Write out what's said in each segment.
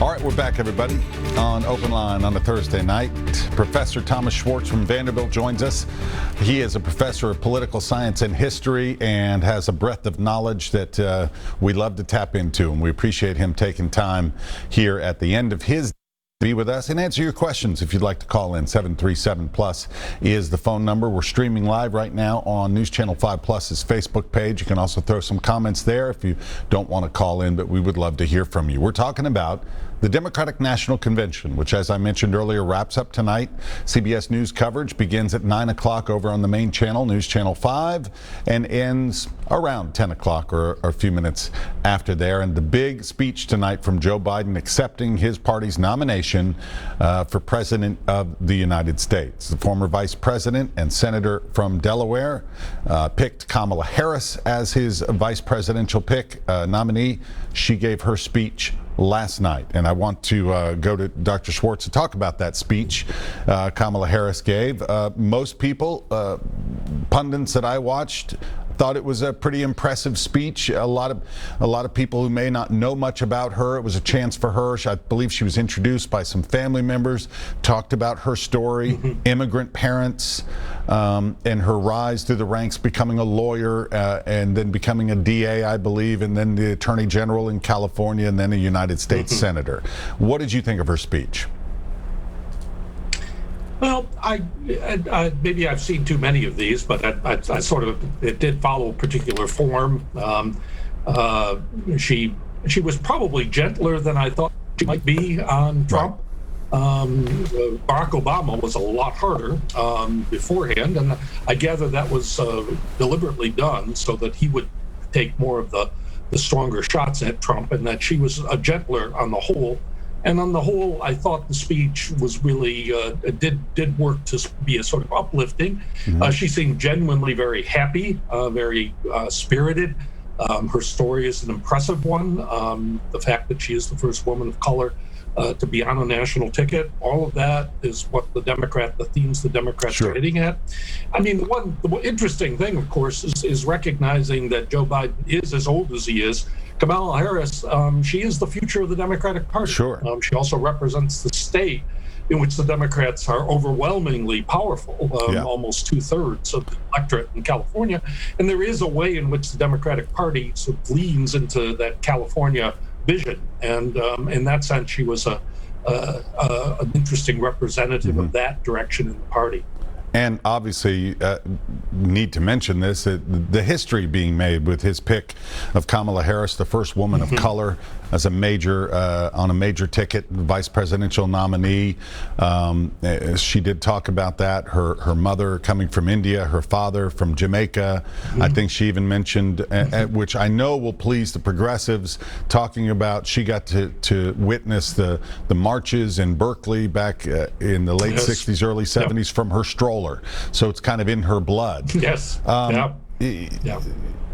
All right, we're back, everybody, on Open Line on a Thursday night. Professor Thomas Schwartz from Vanderbilt joins us. He is a professor of political science and history and has a breadth of knowledge that we love to tap into, and we appreciate him taking time here at the end of his be with us and answer your questions. If you'd like to call in, 737+ is the phone number. We're streaming live right now on NewsChannel 5+'s Facebook page. You can also throw some comments there if you don't want to call in, but we would love to hear from you. We're talking about the Democratic National Convention, which, as I mentioned earlier, wraps up tonight. CBS News coverage begins at 9 o'clock over on the main channel, NewsChannel 5, and ends around 10 o'clock or a few minutes after there. And the big speech tonight from Joe Biden accepting his party's nomination for President of the United States. The former Vice President and Senator from Delaware picked Kamala Harris as his vice presidential pick nominee. She gave her speech last night, and I want to go to Dr. Schwartz to talk about that speech Kamala Harris gave. Most people, pundits that I watched, thought it was a pretty impressive speech. A lot of people who may not know much about her, it was a chance for her. I believe she was introduced by some family members, talked about her story, immigrant parents, and her rise through the ranks, becoming a lawyer and then becoming a DA, I believe, and then the Attorney General in California, and then a United States Senator. What did you think of her speech? Well, I maybe I've seen too many of these, but I sort of, it did follow a particular form. She was probably gentler than I thought she might be on Trump. Barack Obama was a lot harder beforehand, and I gather that was deliberately done so that he would take more of the stronger shots at Trump, and that she was gentler on the whole. And on the whole, I thought the speech was really did work to be a sort of uplifting. She seemed genuinely very happy, very spirited. Her story is an impressive one. The fact that she is the first woman of color to be on a national ticket, all of that is what the themes the Democrats are hitting at. I mean, the interesting thing, of course, is recognizing that Joe Biden is as old as he is. Kamala Harris, she is the future of the Democratic Party. She also represents the state in which the Democrats are overwhelmingly powerful, almost 2/3 of the electorate in California. And there is a way in which the Democratic Party sort of leans into that California vision. And in that sense, she was an interesting representative of that direction in the party. And obviously, need to mention this, the history being made with his pick of Kamala Harris, the first woman of color as a major, on a major ticket, vice presidential nominee. She did talk about that. Her mother coming from India, her father from Jamaica. I think she even mentioned, which I know will please the progressives, talking about she got to witness the marches in Berkeley back in the late 60s, early 70s from her stroller. So it's kind of in her blood.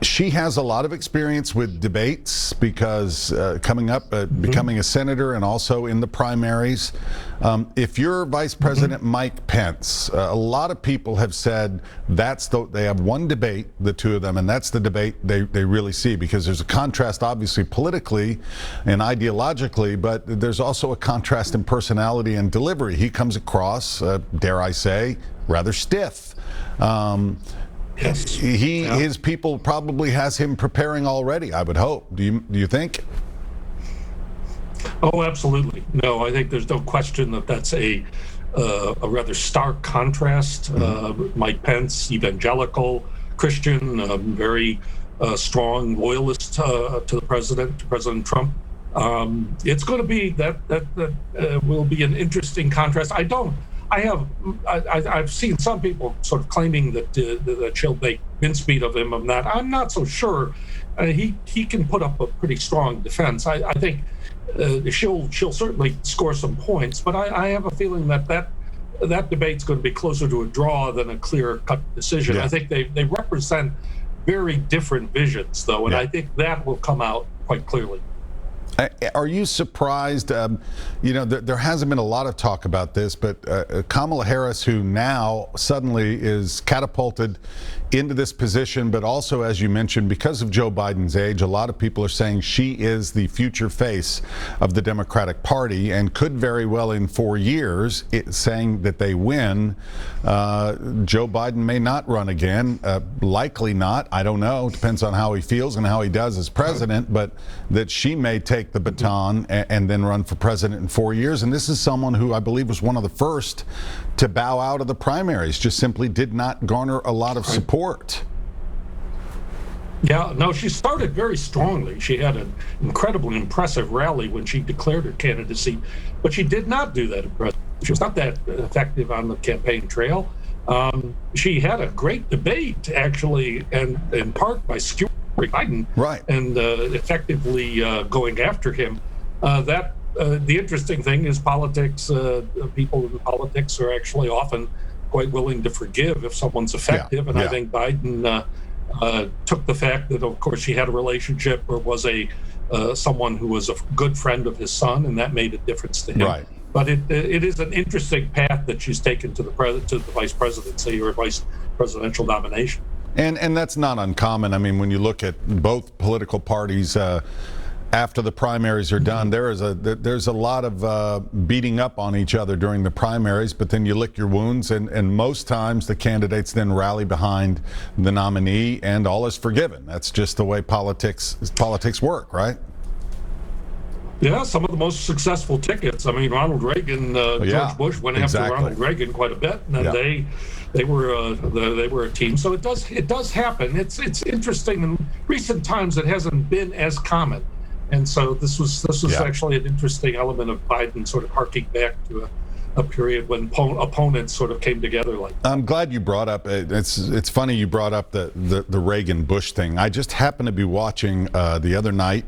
She has a lot of experience with debates because coming up, becoming a senator and also in the primaries. If you're Vice President Mike Pence, a lot of people have said they have one debate, the two of them, and that's the debate they really see, because there's a contrast, obviously, politically and ideologically, but there's also a contrast in personality and delivery. He comes across, dare I say, rather stiff. His people probably has him preparing already, I would hope. Do you think? Oh, absolutely. No, I think there's no question that that's a rather stark contrast. Mike Pence, evangelical, Christian, very strong loyalist to President Trump. It's going to be that will be an interesting contrast. I've seen some people sort of claiming that she'll make mincemeat of him of that. I'm not so sure. He can put up a pretty strong defense. I think she'll certainly score some points, but I have a feeling that debate's going to be closer to a draw than a clear-cut decision. I think they represent very different visions, though, and I think that will come out quite clearly. Are you surprised? There hasn't been a lot of talk about this, but Kamala Harris, who now suddenly is catapulted into this position, but also, as you mentioned, because of Joe Biden's age, a lot of people are saying she is the future face of the Democratic Party and could very well in 4 years, saying that they win. Joe Biden may not run again, likely not. I don't know. Depends on how he feels and how he does as president, but that she may take the baton and then run for president in 4 years. And this is someone who I believe was one of the first to bow out of the primaries, just simply did not garner a lot of support. Yeah, no, she started very strongly. She had an incredibly impressive rally when she declared her candidacy, but she did not do that impressive. She was not that effective on the campaign trail. She had a great debate, actually, and in part by skewering Biden, right, and effectively going after him. The interesting thing is politics. People in politics are actually often quite willing to forgive if someone's effective, and I think Biden took the fact that, of course, she had a relationship or was someone who was a good friend of his son, and that made a difference to him. Right. But it is an interesting path that she's taken to the vice presidency or vice presidential nomination. And that's not uncommon. I mean, when you look at both political parties, after the primaries are done, there's a lot of beating up on each other during the primaries, but then you lick your wounds, and most times the candidates then rally behind the nominee, and all is forgiven. That's just the way politics work, right? Yeah, some of the most successful tickets. I mean, Ronald Reagan, George Bush went after Ronald Reagan quite a bit, and they were a team. So it does happen. It's interesting. In recent times, it hasn't been as common. And so this was actually an interesting element of Biden sort of harking back to a period when opponents sort of came together like that. I'm glad you brought up, it's funny you brought up the Reagan-Bush thing. I just happened to be watching the other night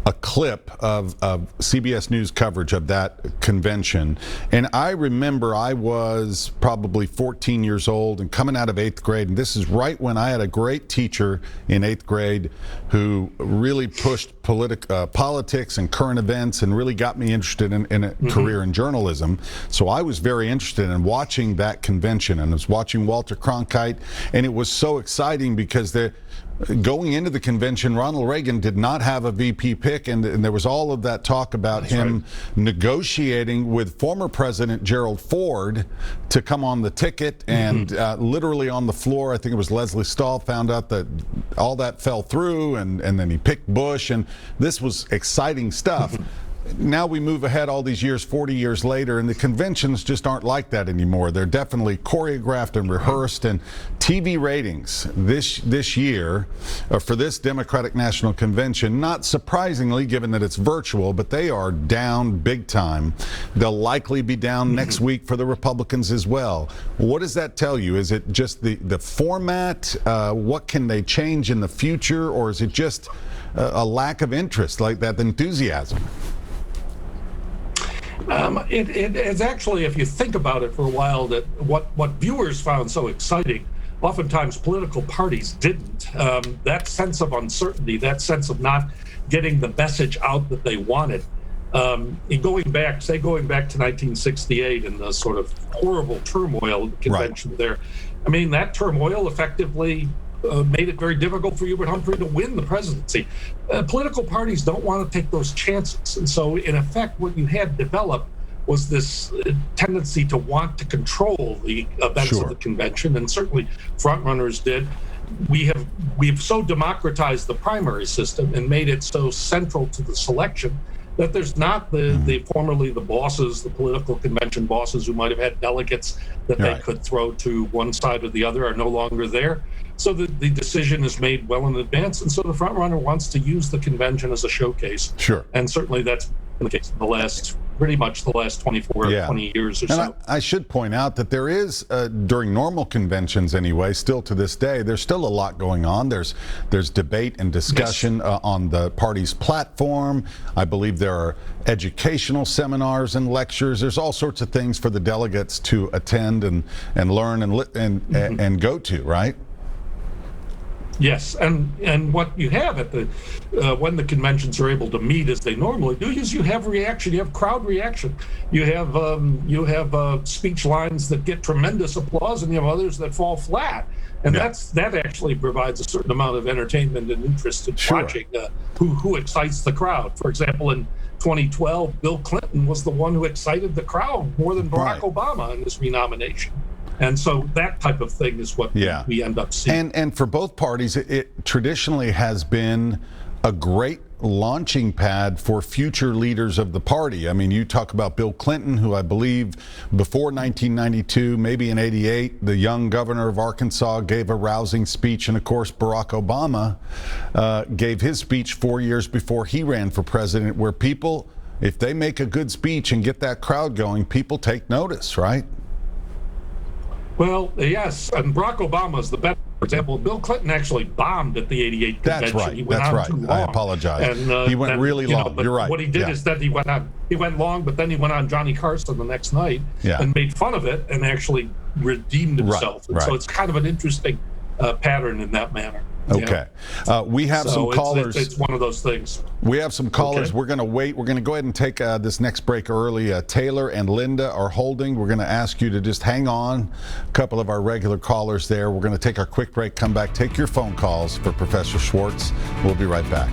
a clip of CBS News coverage of that convention. And I remember I was probably 14 years old and coming out of 8th grade. And this is right when I had a great teacher in 8th grade who really pushed politics and current events and really got me interested in a career in journalism. So I was very interested in watching that convention, and I was watching Walter Cronkite. And it was so exciting because going into the convention, Ronald Reagan did not have a VP pick, and there was all of that talk about him negotiating with former President Gerald Ford to come on the ticket, and literally on the floor, I think it was Leslie Stahl found out that all that fell through, and then he picked Bush, and this was exciting stuff. Now we move ahead all these years, 40 years later, and the conventions just aren't like that anymore. They're definitely choreographed and rehearsed, and TV ratings this year for this Democratic National Convention, not surprisingly given that it's virtual, but they are down big time. They'll likely be down next week for the Republicans as well. What does that tell you? Is it just the format? What can they change in the future, or is it just a lack of interest, like that enthusiasm? It's actually, if you think about it for a while, that what viewers found so exciting, oftentimes political parties didn't. That sense of uncertainty, that sense of not getting the message out that they wanted. Going back to 1968 and the sort of horrible turmoil convention there, I mean, that turmoil effectively made it very difficult for Hubert Humphrey to win the presidency. Political parties don't want to take those chances. And so, in effect, what you had developed was this tendency to want to control the events of the convention, and certainly frontrunners did. We've so democratized the primary system and made it so central to the selection that there's not formerly the bosses, the political convention bosses who might have had delegates that they could throw to one side or the other are no longer there. So the decision is made well in advance, and so the front runner wants to use the convention as a showcase. Sure. And certainly that's been the case in pretty much the last 20 years or so. And I should point out that there is, during normal conventions anyway, still to this day, there's still a lot going on. There's debate and discussion on the party's platform. I believe there are educational seminars and lectures. There's all sorts of things for the delegates to attend and learn and go to, right? Yes, and what you have at the when the conventions are able to meet as they normally do is you have reaction, you have crowd reaction, you have speech lines that get tremendous applause, and you have others that fall flat, and that actually provides a certain amount of entertainment and interest in watching who excites the crowd. For example, in 2012, Bill Clinton was the one who excited the crowd more than Barack Obama in his renomination. And so that type of thing is what we end up seeing. And for both parties, it traditionally has been a great launching pad for future leaders of the party. I mean, you talk about Bill Clinton, who I believe before 1992, maybe in 88, the young governor of Arkansas gave a rousing speech. And of course, Barack Obama gave his speech 4 years before he ran for president, where people, if they make a good speech and get that crowd going, people take notice, right? Well, yes, and Barack Obama is the best. For example, Bill Clinton actually bombed at the 88 convention. That's right. He went on too long. I apologize. And, he went really long. But you're right. What he did is that he went long, but then he went on Johnny Carson the next night and made fun of it and actually redeemed himself. And so it's kind of an interesting pattern in that manner. Okay. We have some callers. It's one of those things. We have some callers. Okay. We're going to wait. We're going to go ahead and take this next break early. Taylor and Linda are holding. We're going to ask you to just hang on. A couple of our regular callers there. We're going to take our quick break, come back, take your phone calls for Professor Schwartz. We'll be right back.